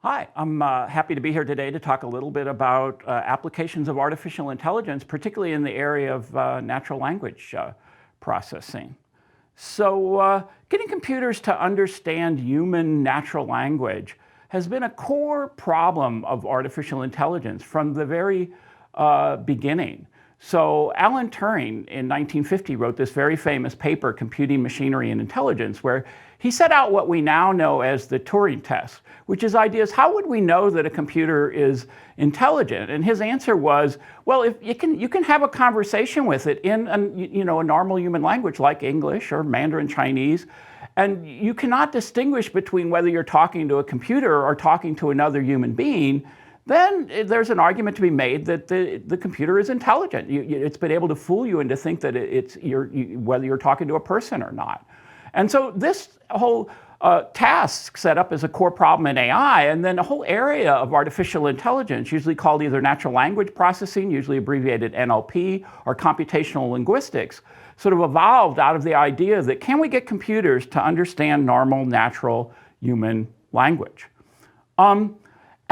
Hi, I'm happy to be here today to talk a little bit about applications of artificial intelligence, particularly in the area of natural language processing. So getting computers to understand human natural language has been a core problem of artificial intelligence from the very beginning. So Alan Turing in 1950 wrote this very famous paper, Computing Machinery and Intelligence, where he set out what we now know as the Turing test, which is ideas, how would we know that a computer is intelligent? And his answer was, well, if you can have a conversation with it in a normal human language like English or Mandarin Chinese, and you cannot distinguish between whether you're talking to a computer or talking to another human being, then there's an argument to be made that the computer is intelligent. It's been able to fool you into think that whether you're talking to a person or not. And so this whole task set up as a core problem in AI, and then a whole area of artificial intelligence, usually called either natural language processing, usually abbreviated NLP, or computational linguistics, sort of evolved out of the idea that can we get computers to understand normal, natural human language?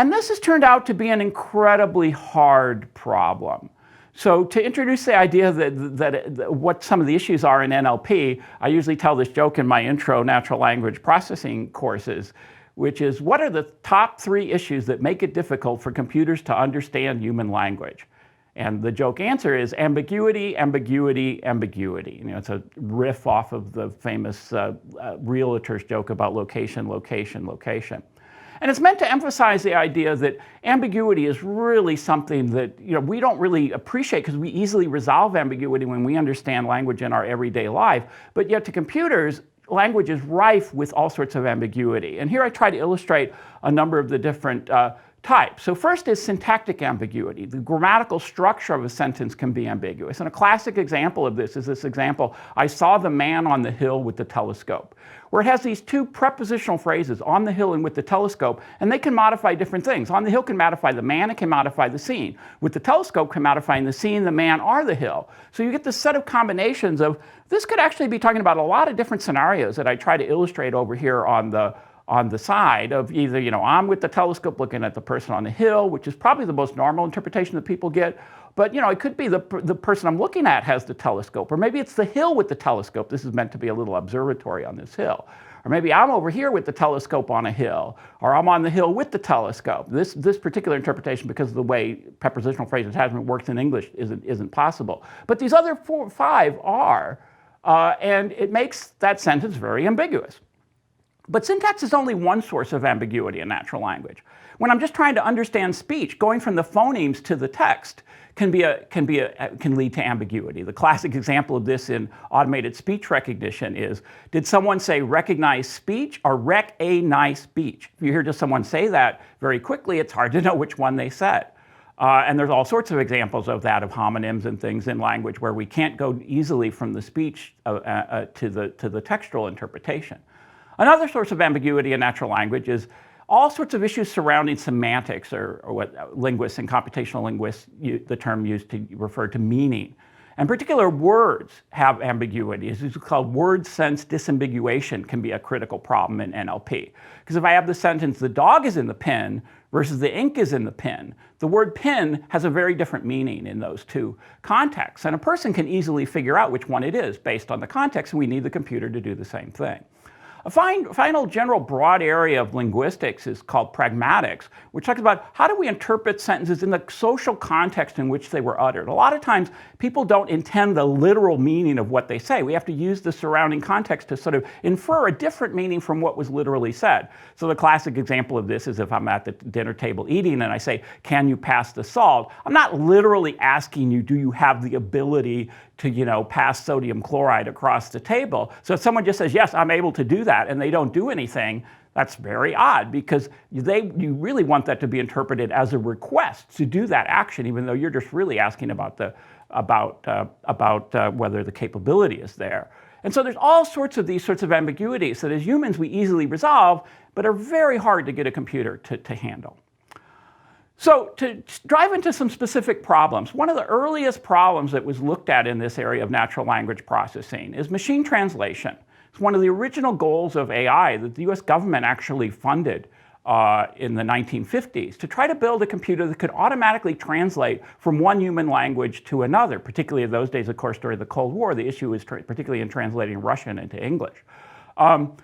And this has turned out to be an incredibly hard problem. So to introduce the idea that what some of the issues are in NLP, I usually tell this joke in my intro natural language processing courses, which is what are the top 3 issues that make it difficult for computers to understand human language? And the joke answer is ambiguity, ambiguity, ambiguity. It's a riff off of the famous realtor's joke about location, location, location. And it's meant to emphasize the idea that ambiguity is really something that we don't really appreciate because we easily resolve ambiguity when we understand language in our everyday life. But yet to computers, language is rife with all sorts of ambiguity. And here I try to illustrate a number of the different types. So first is syntactic ambiguity. The grammatical structure of a sentence can be ambiguous. And a classic example of this is this example, I saw the man on the hill with the telescope, where it has these 2 prepositional phrases, on the hill and with the telescope, and they can modify different things. On the hill can modify the man, it can modify the scene. With the telescope can modify the scene, the man, or the hill. So you get this set of combinations of, this could actually be talking about a lot of different scenarios that I try to illustrate over here on the side of either, I'm with the telescope looking at the person on the hill, which is probably the most normal interpretation that people get. But it could be the person I'm looking at has the telescope, or maybe it's the hill with the telescope. This is meant to be a little observatory on this hill. Or maybe I'm over here with the telescope on a hill, or I'm on the hill with the telescope. This particular interpretation, because of the way prepositional phrases works in English, isn't possible. But these other 4 or 5 are, and it makes that sentence very ambiguous. But syntax is only one source of ambiguity in natural language. When I'm just trying to understand speech, going from the phonemes to the text can lead to ambiguity. The classic example of this in automated speech recognition is, did someone say recognize speech or rec-a-nice speech? If you hear just someone say that very quickly, it's hard to know which one they said. And there's all sorts of examples of that, of homonyms and things in language where we can't go easily from the speech to the textual interpretation. Another source of ambiguity in natural language is all sorts of issues surrounding semantics, or what linguists and computational linguists, the term used to refer to meaning. And particular words have ambiguity. It's called word sense disambiguation can be a critical problem in NLP. Because if I have the sentence, the dog is in the pen versus the ink is in the pen, the word pen has a very different meaning in those 2 contexts. And a person can easily figure out which one it is based on the context, and we need the computer to do the same thing. A final general broad area of linguistics is called pragmatics, which talks about how do we interpret sentences in the social context in which they were uttered. A lot of times people don't intend the literal meaning of what they say. We have to use the surrounding context to sort of infer a different meaning from what was literally said. So the classic example of this is if I'm at the dinner table eating and I say, can you pass the salt? I'm not literally asking you, do you have the ability to pass sodium chloride across the table? So if someone just says, yes, I'm able to do that, and they don't do anything, that's very odd, because you really want that to be interpreted as a request to do that action, even though you're just really asking about whether the capability is there. And so there's all sorts of these sorts of ambiguities that as humans we easily resolve, but are very hard to get a computer to handle. So to dive into some specific problems, one of the earliest problems that was looked at in this area of natural language processing is machine translation. It's one of the original goals of AI that the US government actually funded in the 1950s to try to build a computer that could automatically translate from one human language to another. Particularly in those days, of course, during the Cold War, the issue was particularly in translating Russian into English. And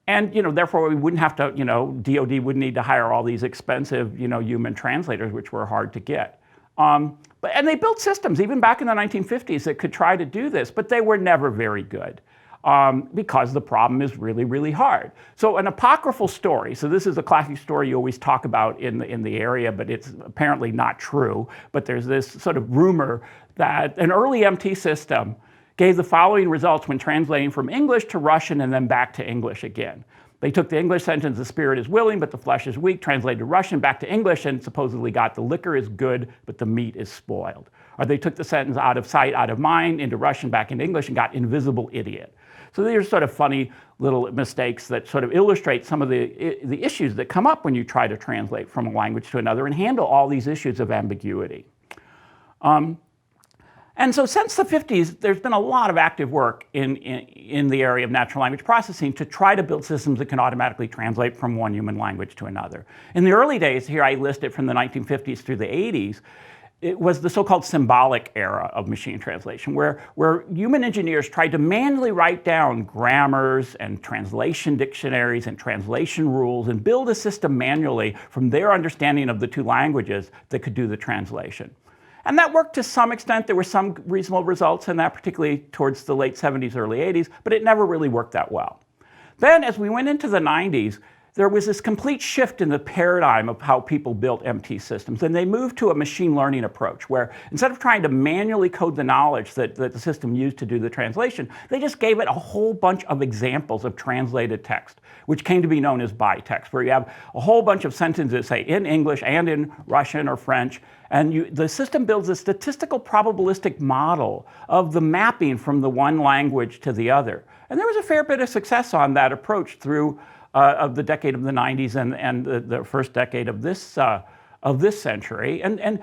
therefore, we wouldn't have to, DoD wouldn't need to hire all these expensive, human translators, which were hard to get. And they built systems, even back in the 1950s, that could try to do this, but they were never very good. Because the problem is really, really hard. So an apocryphal story, so this is a classic story you always talk about in the area, but it's apparently not true. But there's this sort of rumor that an early MT system gave the following results when translating from English to Russian and then back to English again. They took the English sentence, the spirit is willing, but the flesh is weak, translated to Russian, back to English, and supposedly got the liquor is good, but the meat is spoiled. Or they took the sentence out of sight, out of mind, into Russian, back into English, and got invisible idiot. So these are sort of funny little mistakes that sort of illustrate some of the issues that come up when you try to translate from a language to another and handle all these issues of ambiguity. And so since the 50s, there's been a lot of active work in the area of natural language processing to try to build systems that can automatically translate from one human language to another. In the early days, here I list it from the 1950s through the 80s, it was the so-called symbolic era of machine translation, where human engineers tried to manually write down grammars and translation dictionaries and translation rules and build a system manually from their understanding of the two languages that could do the translation. And that worked to some extent. There were some reasonable results in that, particularly towards the late 70s, early 80s, but it never really worked that well. Then, as we went into the 90s, there was this complete shift in the paradigm of how people built MT systems, and they moved to a machine learning approach where instead of trying to manually code the knowledge that the system used to do the translation, they just gave it a whole bunch of examples of translated text, which came to be known as bytext, where you have a whole bunch of sentences, say, in English and in Russian or French, and the system builds a statistical probabilistic model of the mapping from the one language to the other. And there was a fair bit of success on that approach through of the decade of the 90s and the first decade of this century, and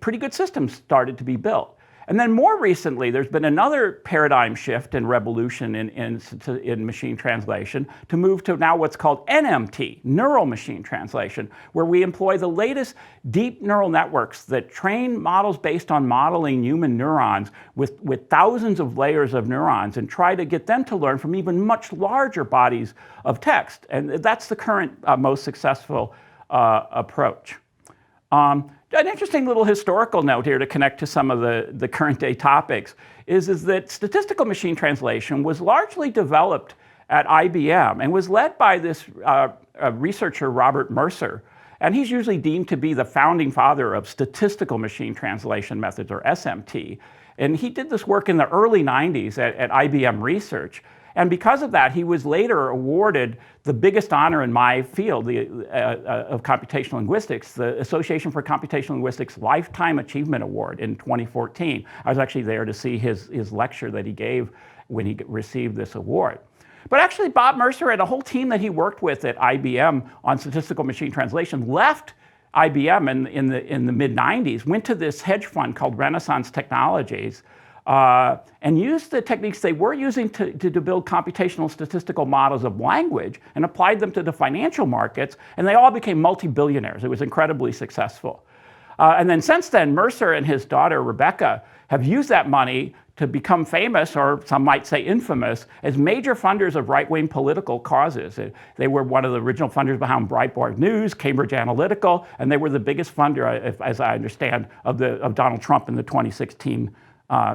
pretty good systems started to be built. And then more recently, there's been another paradigm shift and revolution in machine translation to move to now what's called NMT, neural machine translation, where we employ the latest deep neural networks that train models based on modeling human neurons with thousands of layers of neurons and try to get them to learn from even much larger bodies of text. And that's the current most successful approach. An interesting little historical note here to connect to some of the current day topics is that statistical machine translation was largely developed at IBM and was led by this researcher, Robert Mercer. And he's usually deemed to be the founding father of statistical machine translation methods, or SMT. And he did this work in the early 90s at IBM Research. And because of that, he was later awarded the biggest honor in my field of computational linguistics, the Association for Computational Linguistics Lifetime Achievement Award in 2014. I was actually there to see his lecture that he gave when he received this award. But actually, Bob Mercer and a whole team that he worked with at IBM on statistical machine translation left IBM in the mid-90s, went to this hedge fund called Renaissance Technologies, and used the techniques they were using to build computational statistical models of language and applied them to the financial markets, and they all became multi-billionaires. It was incredibly successful. And then since then, Mercer and his daughter, Rebecca, have used that money to become famous, or some might say infamous, as major funders of right-wing political causes. They were one of the original funders behind Breitbart News, Cambridge Analytica, and they were the biggest funder, as I understand, of Donald Trump in the 2016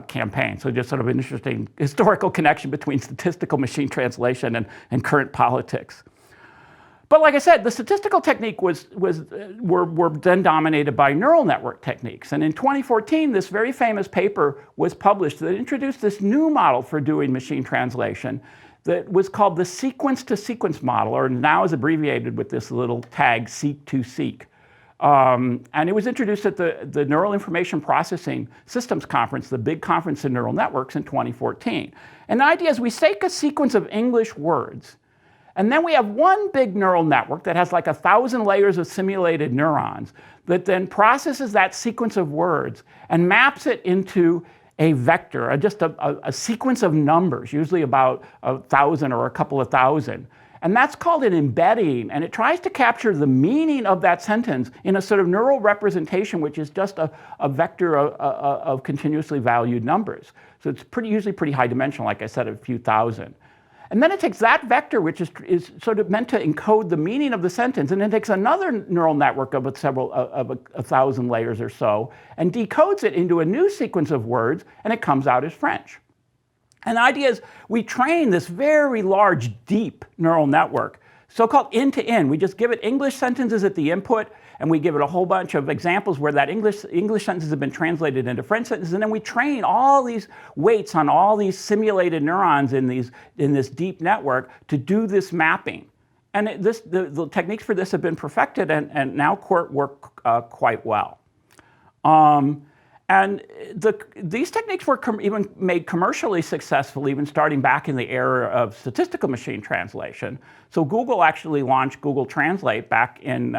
campaign. So just sort of an interesting historical connection between statistical machine translation and current politics. But like I said, the statistical technique were then dominated by neural network techniques. And in 2014, this very famous paper was published that introduced this new model for doing machine translation that was called the sequence-to-sequence model, or now is abbreviated with this little tag, seq-to-seq. And it was introduced at the Neural Information Processing Systems Conference, the big conference in neural networks, in 2014. And the idea is we take a sequence of English words, and then we have one big neural network that has like 1,000 layers of simulated neurons that then processes that sequence of words and maps it into a vector, just a sequence of numbers, usually about 1,000 or a couple of thousand. And that's called an embedding, and it tries to capture the meaning of that sentence in a sort of neural representation, which is just a vector of continuously valued numbers. So it's usually pretty high dimensional, like I said, a few thousand. And then it takes that vector, which is sort of meant to encode the meaning of the sentence, and it takes another neural network of a thousand layers or so, and decodes it into a new sequence of words, and it comes out as French. And the idea is we train this very large, deep neural network, so-called end-to-end. We just give it English sentences at the input, and we give it a whole bunch of examples where that English sentences have been translated into French sentences, and then we train all these weights on all these simulated neurons in this deep network to do this mapping. And the techniques for this have been perfected and now work quite well. And these techniques were even made commercially successful, even starting back in the era of statistical machine translation. So Google actually launched Google Translate back in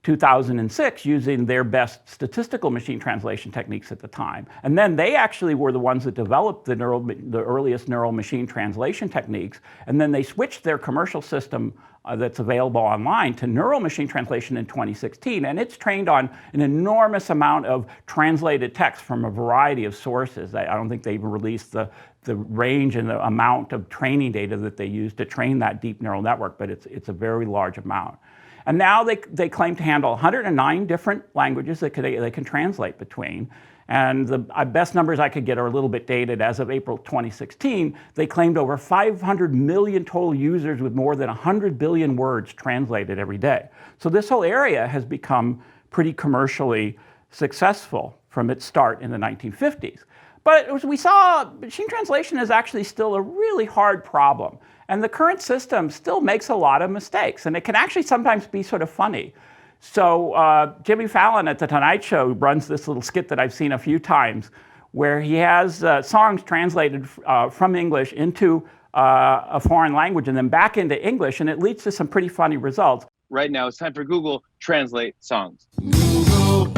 2006 using their best statistical machine translation techniques at the time. And then they actually were the ones that developed the earliest neural machine translation techniques. And then they switched their commercial system that's available online to neural machine translation in 2016. And it's trained on an enormous amount of translated text from a variety of sources. I don't think they even released the range and the amount of training data that they use to train that deep neural network, but it's a very large amount. And now they claim to handle 109 different languages that they can translate between. And the best numbers I could get are a little bit dated. As of April 2016, they claimed over 500 million total users with more than 100 billion words translated every day. So this whole area has become pretty commercially successful from its start in the 1950s. But as we saw, machine translation is actually still a really hard problem. And the current system still makes a lot of mistakes, and it can actually sometimes be sort of funny. So Jimmy Fallon at The Tonight Show runs this little skit that I've seen a few times, where he has songs translated from English into a foreign language and then back into English, and it leads to some pretty funny results. Right now, it's time for Google Translate Songs. Google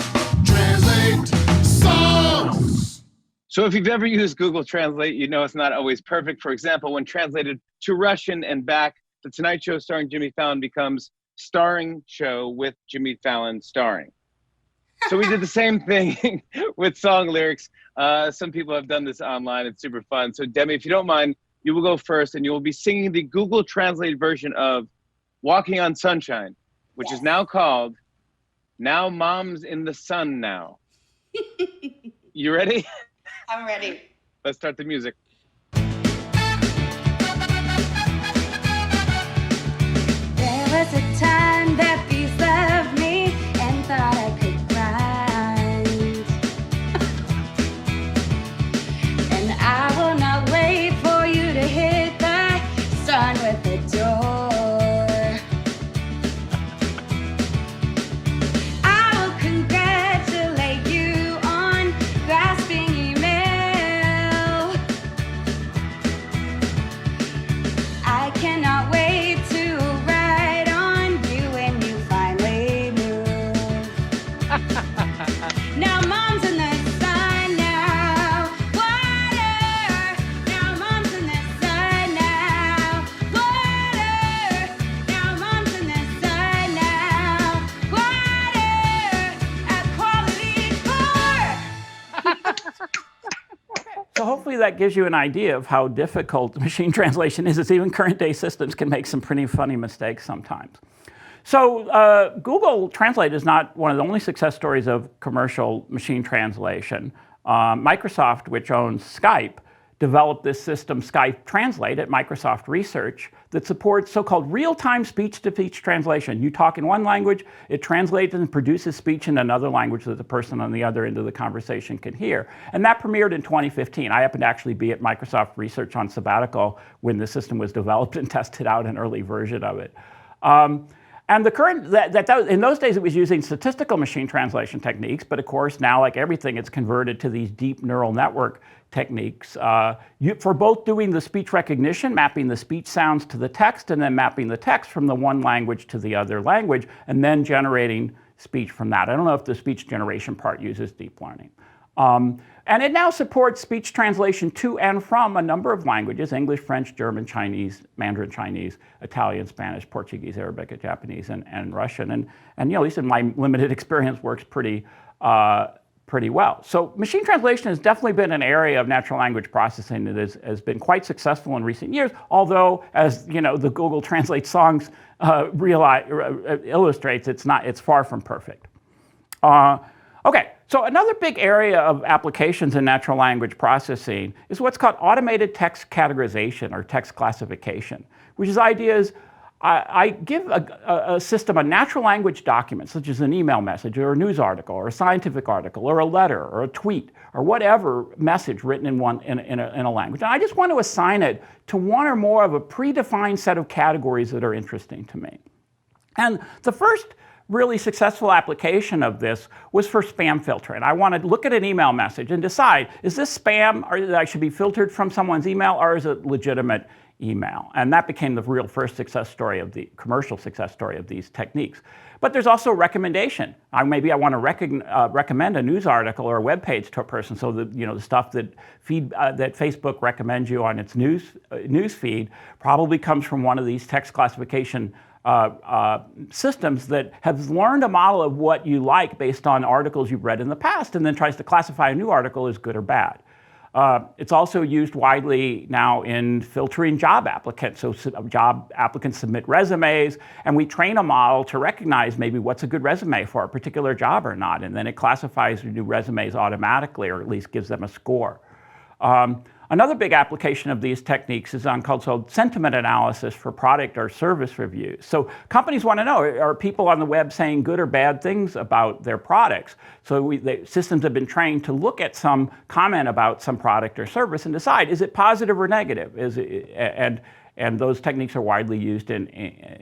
Translate Songs. So if you've ever used Google Translate, you know it's not always perfect. For example, when translated to Russian and back, The Tonight Show starring Jimmy Fallon becomes Starring Show with Jimmy Fallon starring. So we did the same thing with song lyrics. Some people have done this online. It's super fun. So Demi, if you don't mind, you will go first, and you will be singing the Google Translate version of Walking on Sunshine, which is now called Now Mom's in the Sun Now. You ready? I'm ready. Let's start the music. There was a time that these loved me and thought I could grind. And I will not wait for you to hit the sun with the door. I will congratulate you on grasping email. I cannot wait to ride on you when you finally move. Now mom's in the sun now, water. Now mom's in the sun now, water. Now mom's in the sun now, water. At Quality Core. So hopefully that gives you an idea of how difficult machine translation is. It's even current day systems can make some pretty funny mistakes sometimes. So Google Translate is not one of the only success stories of commercial machine translation. Microsoft, which owns Skype, developed this system, Skype Translate, at Microsoft Research, that supports so-called real-time speech-to-speech translation. You talk in one language, it translates and produces speech in another language that the person on the other end of the conversation can hear. And that premiered in 2015. I happened to actually be at Microsoft Research on sabbatical when the system was developed and tested out an early version of it. And the current, in those days it was using statistical machine translation techniques, but of course now, like everything, it's converted to these deep neural network techniques for both doing the speech recognition, mapping the speech sounds to the text, and then mapping the text from the one language to the other language, and then generating speech from that. I don't know if the speech generation part uses deep learning. And it now supports speech translation to and from a number of languages: English, French, German, Chinese, Mandarin Chinese, Italian, Spanish, Portuguese, Arabic, Japanese, and Russian. And at least in my limited experience, works pretty well. So machine translation has definitely been an area of natural language processing that has been quite successful in recent years, although, as the Google Translate songs illustrates, it's far from perfect. Okay, so another big area of applications in natural language processing is what's called automated text categorization or text classification, which is ideas. I give a system a natural language document, such as an email message or a news article or a scientific article or a letter or a tweet or whatever message written in a language. And I just want to assign it to one or more of a predefined set of categories that are interesting to me. And the first really successful application of this was for spam filtering. I want to look at an email message and decide, is this spam, or that I should be filtered from someone's email, or is it legitimate email? And that became the real first commercial success story of these techniques. But there's also recommendation. Maybe I want to recommend a news article or a web page to a person, so that the stuff that Facebook recommends you on its news feed probably comes from one of these text classification systems that have learned a model of what you like based on articles you've read in the past, and then tries to classify a new article as good or bad. It's also used widely now in filtering job applicants. So job applicants submit resumes, and we train a model to recognize maybe what's a good resume for a particular job or not, and then it classifies new resumes automatically, or at least gives them a score. Another big application of these techniques is on called sentiment analysis for product or service reviews. So companies want to know, are people on the web saying good or bad things about their products? So the systems have been trained to look at some comment about some product or service and decide, is it positive or negative? And those techniques are widely used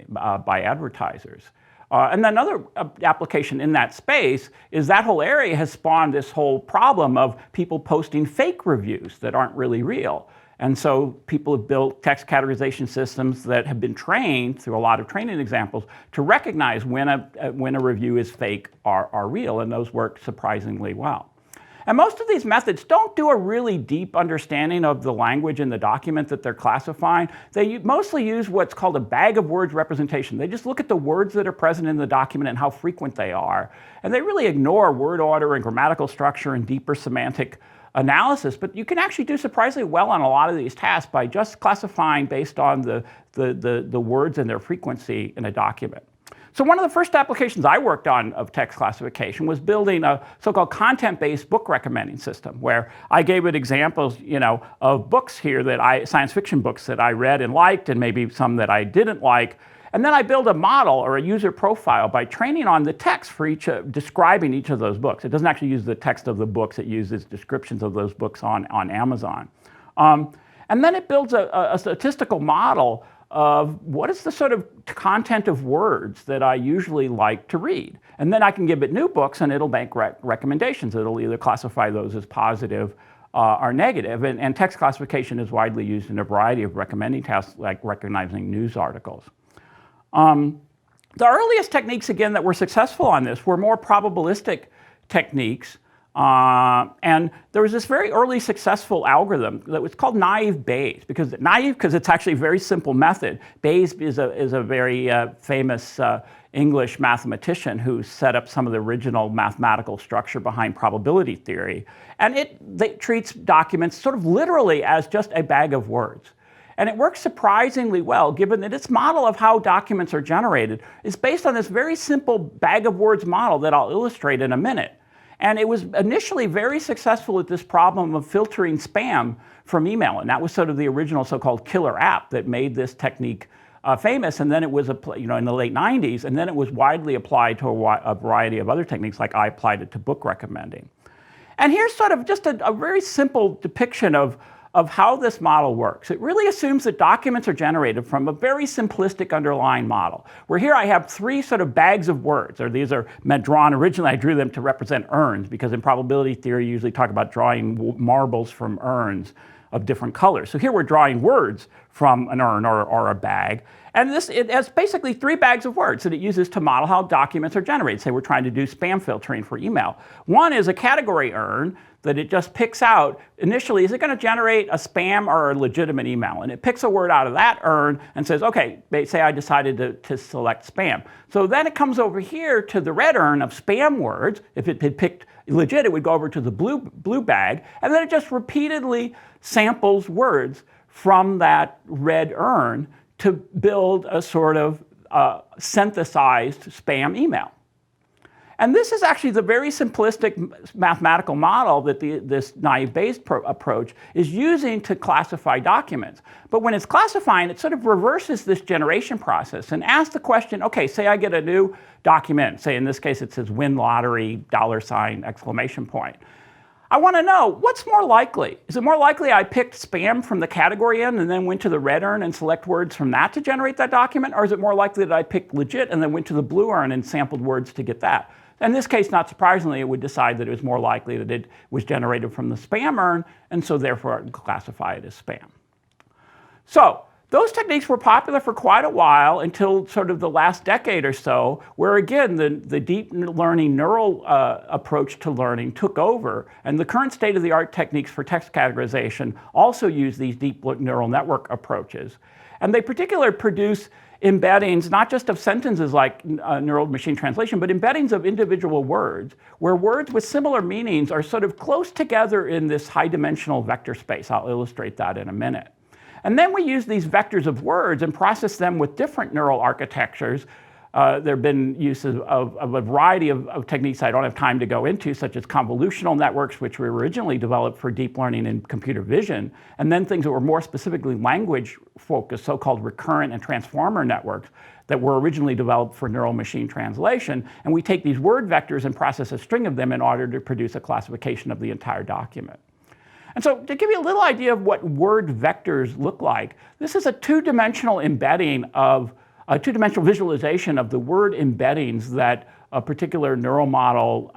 by advertisers. And another application in that space is that whole area has spawned this whole problem of people posting fake reviews that aren't really real. And so people have built text categorization systems that have been trained through a lot of training examples to recognize when a review is fake or real, and those work surprisingly well. And most of these methods don't do a really deep understanding of the language in the document that they're classifying. They mostly use what's called a bag of words representation. They just look at the words that are present in the document and how frequent they are. And they really ignore word order and grammatical structure and deeper semantic analysis. But you can actually do surprisingly well on a lot of these tasks by just classifying based on the words and their frequency in a document. So one of the first applications I worked on of text classification was building a so-called content-based book recommending system, where I gave it examples, of books here science fiction books that I read and liked, and maybe some that I didn't like. And then I build a model or a user profile by training on the text for describing each of those books. It doesn't actually use the text of the books, it uses descriptions of those books on Amazon. And then it builds a statistical model of what is the sort of content of words that I usually like to read. And then I can give it new books, and it'll make recommendations. It'll either classify those as positive or negative. And text classification is widely used in a variety of recommending tasks, like recognizing news articles. The earliest techniques, again, that were successful on this were more probabilistic techniques. And there was this very early successful algorithm that was called naive Bayes, because it's actually a very simple method. Bayes is a very famous English mathematician who set up some of the original mathematical structure behind probability theory. And it treats documents sort of literally as just a bag of words. And it works surprisingly well, given that its model of how documents are generated is based on this very simple bag of words model that I'll illustrate in a minute. And it was initially very successful at this problem of filtering spam from email. And that was sort of the original so-called killer app that made this technique famous. And then it was, in the late 90s, and then it was widely applied to a variety of other techniques, like I applied it to book recommending. And here's sort of just a very simple depiction of how this model works. It really assumes that documents are generated from a very simplistic underlying model, where here I have three sort of bags of words, or these are drawn. Originally I drew them to represent urns, because in probability theory you usually talk about drawing marbles from urns of different colors. So here we're drawing words from an urn or a bag. And it has basically 3 bags of words that it uses to model how documents are generated. Say we're trying to do spam filtering for email. One is a category urn that it just picks out, initially, is it going to generate a spam or a legitimate email? And it picks a word out of that urn and says, okay, say I decided to select spam. So then it comes over here to the red urn of spam words. If it had picked legit, it would go over to the blue bag, and then it just repeatedly samples words from that red urn to build a sort of synthesized spam email. And this is actually the very simplistic mathematical model that this naive Bayes approach is using to classify documents. But when it's classifying, it sort of reverses this generation process and asks the question, okay, say I get a new document, say in this case it says win lottery, $! I want to know, what's more likely? Is it more likely I picked spam from the category in and then went to the red urn and select words from that to generate that document? Or is it more likely that I picked legit and then went to the blue urn and sampled words to get that? In this case, not surprisingly, it would decide that it was more likely that it was generated from the spam urn, and so therefore it would classify it as spam. So those techniques were popular for quite a while until sort of the last decade or so, where again, the deep learning neural approach to learning took over, and the current state-of-the-art techniques for text categorization also use these deep neural network approaches. And they particularly produce embeddings, not just of sentences like neural machine translation, but embeddings of individual words, where words with similar meanings are sort of close together in this high-dimensional vector space. I'll illustrate that in a minute. And then we use these vectors of words and process them with different neural architectures. There have been uses of a variety of techniques I don't have time to go into, such as convolutional networks, which were originally developed for deep learning and computer vision, and then things that were more specifically language-focused, so-called recurrent and transformer networks that were originally developed for neural machine translation. And we take these word vectors and process a string of them in order to produce a classification of the entire document. And so to give you a little idea of what word vectors look like, this is a two-dimensional embedding of a two-dimensional visualization of the word embeddings that a particular neural model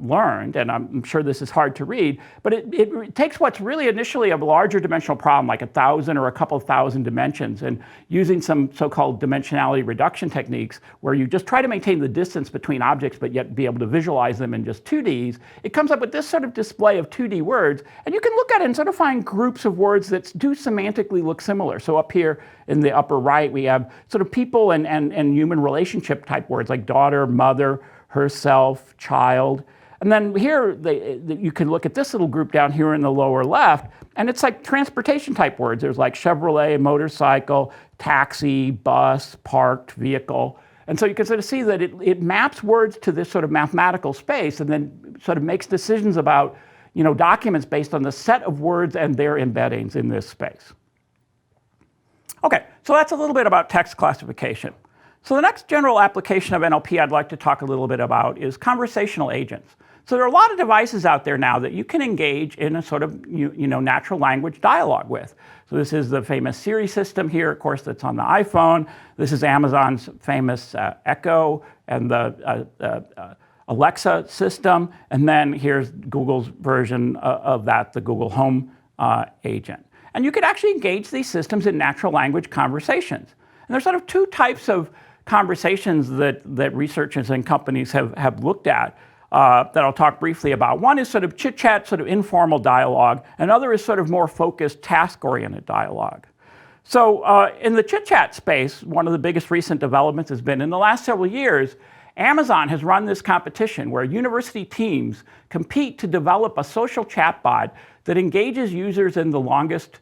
learned, and I'm sure this is hard to read, but it takes what's really initially a larger dimensional problem, like 1,000 or a couple thousand dimensions, and using some so-called dimensionality reduction techniques, where you just try to maintain the distance between objects but yet be able to visualize them in just 2Ds, it comes up with this sort of display of 2D words, and you can look at it and sort of find groups of words that do semantically look similar. So up here in the upper right, we have sort of people and human relationship type words like daughter, mother, herself, child. And then here, you can look at this little group down here in the lower left, and it's like transportation type words. There's like Chevrolet, motorcycle, taxi, bus, parked, vehicle. And so you can sort of see that it maps words to this sort of mathematical space and then sort of makes decisions about, documents based on the set of words and their embeddings in this space. Okay, so that's a little bit about text classification. So the next general application of NLP I'd like to talk a little bit about is conversational agents. So there are a lot of devices out there now that you can engage in a sort of natural language dialogue with. So this is the famous Siri system here, of course, that's on the iPhone. This is Amazon's famous Echo and the Alexa system. And then here's Google's version of that, the Google Home agent. And you could actually engage these systems in natural language conversations. And there's sort of two types of conversations that researchers and companies have looked at that I'll talk briefly about. One is sort of chit-chat, sort of informal dialogue. Another is sort of more focused, task-oriented dialogue. So in the chit-chat space, one of the biggest recent developments has been in the last several years, Amazon has run this competition where university teams compete to develop a social chatbot that engages users in the longest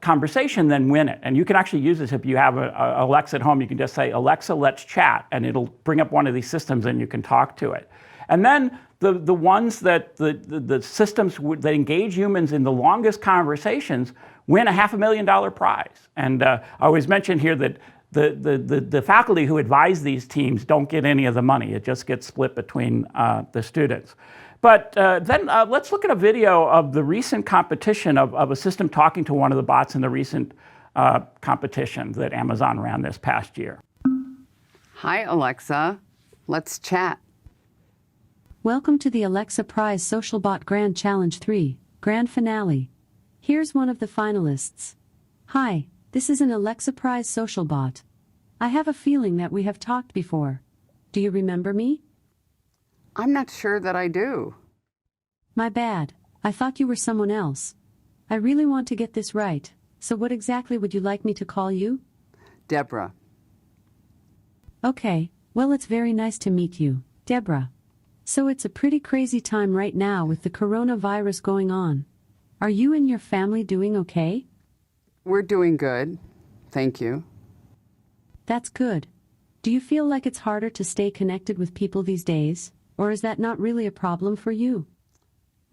conversation, then win it. And you can actually use this if you have a Alexa at home. You can just say, Alexa, let's chat, and it'll bring up one of these systems and you can talk to it. And then the ones that the systems that engage humans in the longest conversations win a $500,000 prize. And I always mention here that the faculty who advise these teams don't get any of the money. It just gets split between the students. But then let's look at a video of the recent competition of a system talking to one of the bots in the recent competition that Amazon ran this past year. Hi, Alexa. Let's chat. Welcome to the Alexa Prize Social Bot Grand Challenge 3, Grand Finale. Here's one of the finalists. Hi, This is an Alexa Prize social bot. I have a feeling that we have talked before. Do you remember me? I'm not sure that I do. My bad. I thought you were someone else. I really want to get this right. So what exactly would you like me to call you? Deborah. Okay, well, it's very nice to meet you, Deborah. So it's a pretty crazy time right now with the coronavirus going on. Are you and your family doing okay? We're doing good. Thank you. That's good. Do you feel like it's harder to stay connected with people these days, or is that not really a problem for you?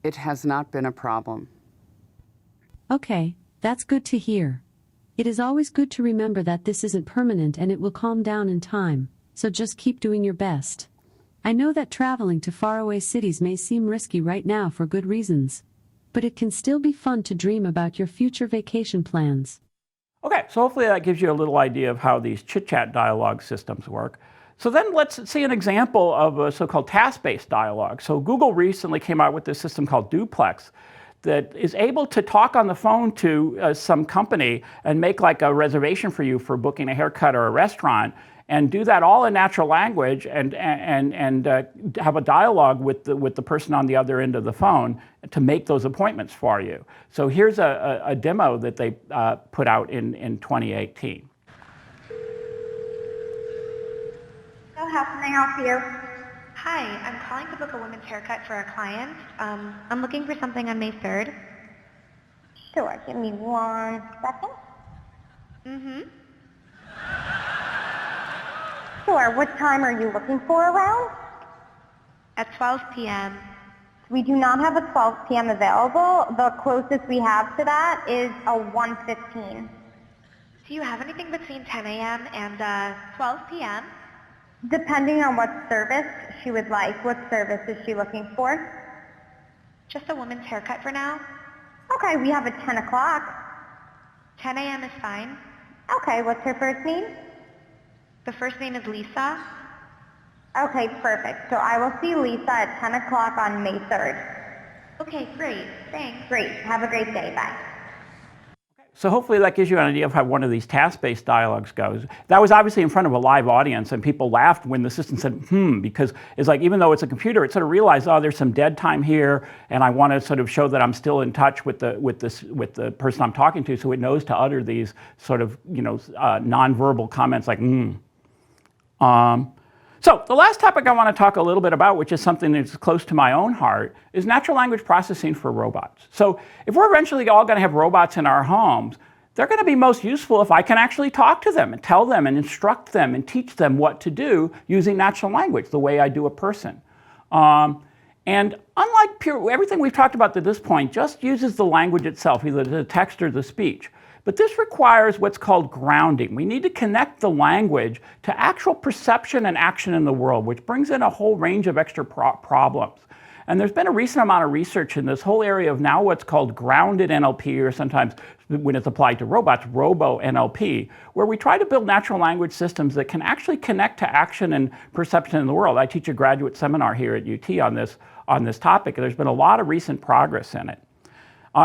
It has not been a problem. Okay, that's good to hear. It is always good to remember that this isn't permanent and it will calm down in time, so just keep doing your best. I know that traveling to faraway cities may seem risky right now for good reasons, but it can still be fun to dream about your future vacation plans. Okay, so hopefully that gives you a little idea of how these chit-chat dialogue systems work. So then let's see an example of a so-called task-based dialogue. So Google recently came out with this system called Duplex that is able to talk on the phone to some company and make like a reservation for you for booking a haircut or a restaurant, and do that all in natural language and have a dialogue with the person on the other end of the phone to make those appointments for you. So here's a demo that they put out in 2018. So how can I help you? Hi, I'm calling to book a women's haircut for a client. I'm looking for something on May 3rd. Sure, give me 1 second. Mm-hmm. Sure, what time are you looking for around? At 12 p.m. We do not have a 12 p.m. available. The closest we have to that is a 1:15. Do you have anything between 10 a.m. and 12 p.m.? Depending on what service she would like. What service is she looking for? Just a woman's haircut for now. Okay, we have a 10 o'clock. 10 a.m. is fine. Okay, what's her first name? The first name is Lisa. Okay, perfect. So I will see Lisa at 10 o'clock on May 3rd. Okay, great. Thanks. Great. Have a great day. Bye. So hopefully that gives you an idea of how one of these task-based dialogues goes. That was obviously in front of a live audience, and people laughed when the system said, because it's like, even though it's a computer, it sort of realized, oh, there's some dead time here, and I want to sort of show that I'm still in touch with the person I'm talking to, so it knows to utter these sort of, nonverbal comments like, So the last topic I want to talk a little bit about, which is something that's close to my own heart, is natural language processing for robots. So if we're eventually all going to have robots in our homes, they're going to be most useful if I can actually talk to them and tell them and instruct them and teach them what to do using natural language, the way I do a person. And unlike everything we've talked about to this point just uses the language itself, either the text or the speech. But this requires what's called grounding. We need to connect the language to actual perception and action in the world, which brings in a whole range of extra problems. And there's been a recent amount of research in this whole area of now what's called grounded NLP, or sometimes when it's applied to robots, robo-NLP, where we try to build natural language systems that can actually connect to action and perception in the world. I teach a graduate seminar here at UT on this topic, and there's been a lot of recent progress in it.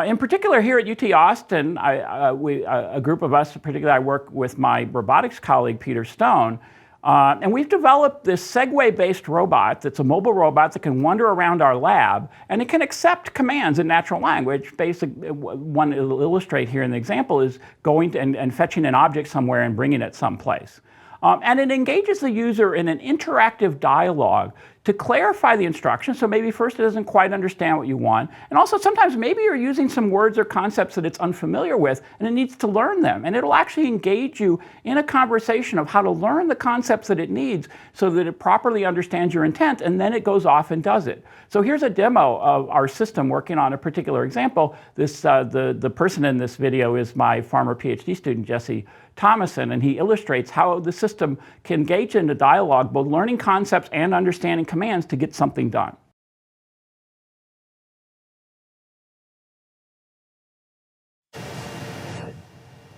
In particular, here at UT Austin, a group of us, particularly I work with my robotics colleague, Peter Stone, and we've developed this Segway-based robot that's a mobile robot that can wander around our lab, and it can accept commands in natural language. One it'll illustrate here in the example is going to, and fetching an object somewhere and bringing it someplace. And it engages the user in an interactive dialogue to clarify the instructions. So maybe first it doesn't quite understand what you want. And also sometimes maybe you're using some words or concepts that it's unfamiliar with and it needs to learn them. And it'll actually engage you in a conversation of how to learn the concepts that it needs so that it properly understands your intent, and then it goes off and does it. So here's a demo of our system working on a particular example. The person in this video is my former PhD student, Jesse Thomason, and he illustrates how the system can engage in a dialogue, both learning concepts and understanding commands to get something done.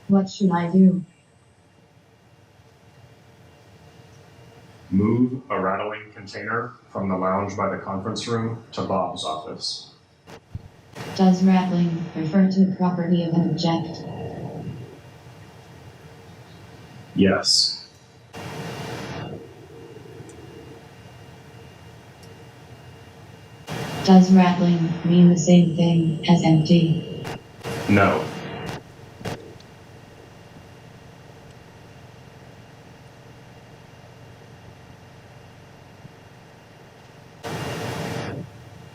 What should I do? Move a rattling container from the lounge by the conference room to Bob's office. Does rattling refer to the property of an object? Yes. Does rattling mean the same thing as empty? No.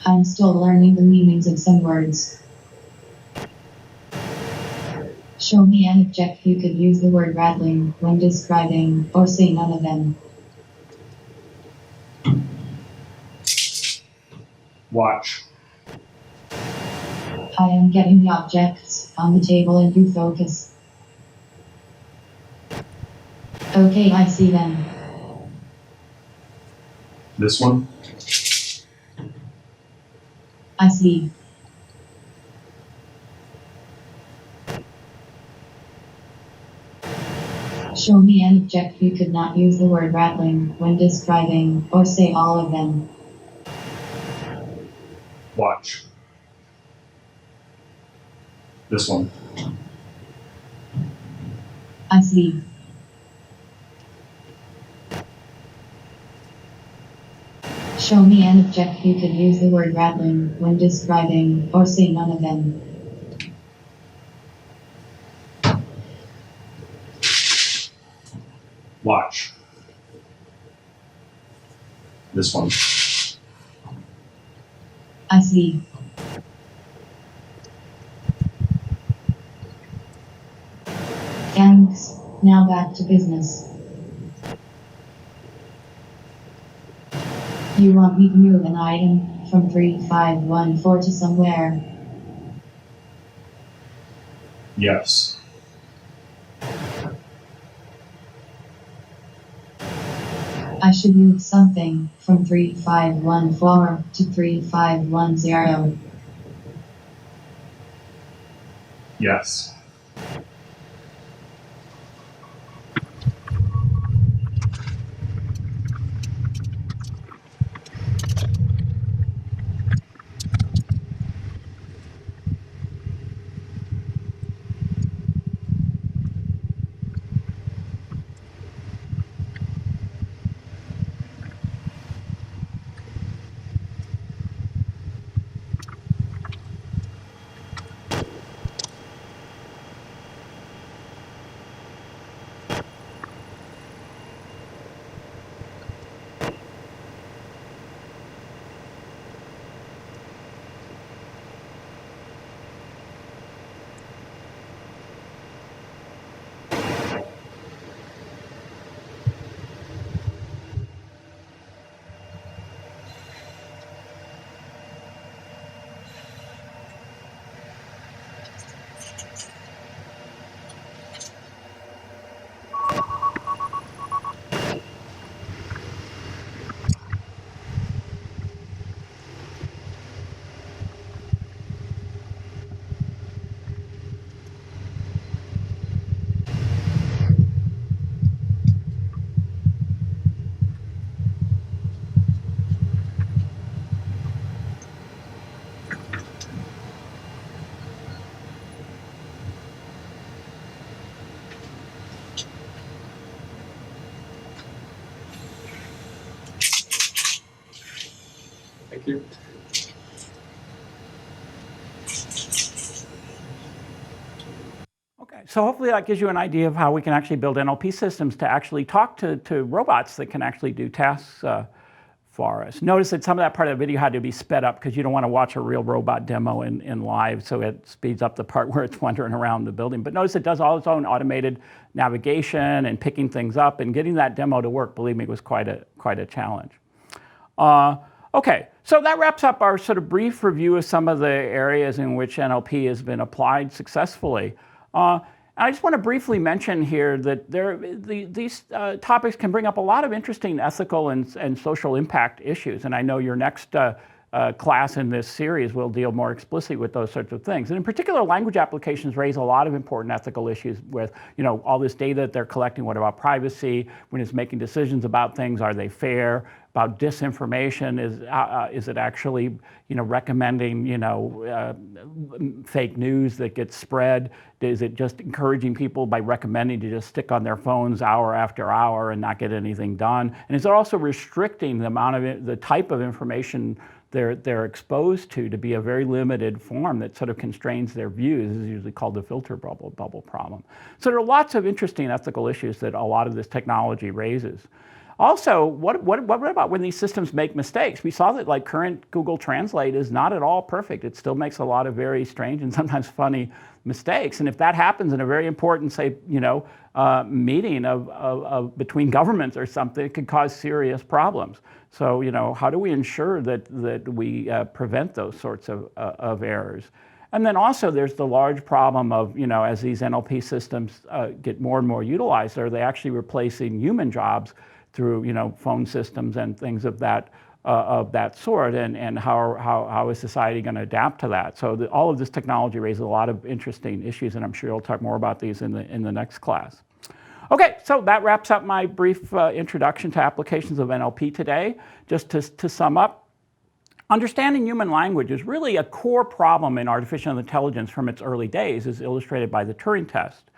I'm still learning the meanings of some words. Show me an object you could use the word rattling when describing, or say none of them. Watch. I am getting the objects on the table and you focus. Okay, I see them. This one. I see. Show me an object you could not use the word rattling when describing, or say all of them. Watch. This one. I see. Show me an object you could use the word rattling when describing, or say none of them. Watch. This one. I see. Thanks. Now back to business. You want me to move an item from 3514 to somewhere? Yes. I should move something from 3514 to 3510. Yes. Thank you. Okay, so hopefully that gives you an idea of how we can actually build NLP systems to actually talk to robots that can actually do tasks for us. Notice that some of that part of the video had to be sped up because you don't want to watch a real robot demo in live, so it speeds up the part where it's wandering around the building. But notice it does all its own automated navigation and picking things up, and getting that demo to work, believe me, was quite a challenge. Okay, so that wraps up our sort of brief review of some of the areas in which NLP has been applied successfully. I just want to briefly mention here that these topics can bring up a lot of interesting ethical and social impact issues, and I know your next class in this series will deal more explicitly with those sorts of things. And in particular, language applications raise a lot of important ethical issues with, all this data that they're collecting. What about privacy? When it's making decisions about things, are they fair? about disinformation. Is it actually, recommending, fake news that gets spread? Is it just encouraging people by recommending to just stick on their phones hour after hour and not get anything done? And is it also restricting the amount of the type of information they're exposed to be a very limited form that sort of constrains their views? This is usually called the filter bubble problem. So there are lots of interesting ethical issues that a lot of this technology raises. Also, what about when these systems make mistakes? We saw that like current Google Translate is not at all perfect. It still makes a lot of very strange and sometimes funny mistakes. And if that happens in a very important, say, meeting of between governments or something, it could cause serious problems. So, how do we ensure that we prevent those sorts of errors? And then also there's the large problem of, as these NLP systems get more and more utilized, are they actually replacing human jobs through, phone systems and things of that sort, and how is society going to adapt to that? So all of this technology raises a lot of interesting issues, and I'm sure you'll talk more about these in the next class. Okay, so that wraps up my brief introduction to applications of NLP today. Just to sum up, understanding human language is really a core problem in artificial intelligence from its early days, as illustrated by the Turing test.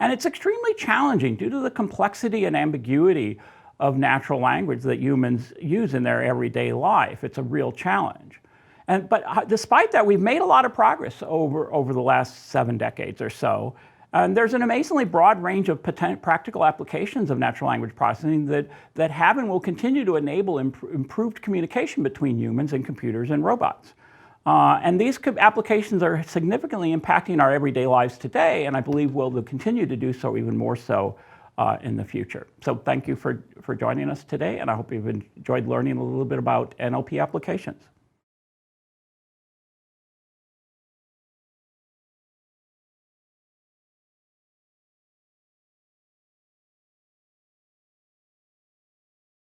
And it's extremely challenging due to the complexity and ambiguity of natural language that humans use in their everyday life. It's a real challenge. But despite that, we've made a lot of progress over the last 7 decades or so. And there's an amazingly broad range of practical applications of natural language processing that have and will continue to enable improved communication between humans and computers and robots. And these applications are significantly impacting our everyday lives today, and I believe will continue to do so even more so in the future. So thank you for joining us today, and I hope you've enjoyed learning a little bit about NLP applications.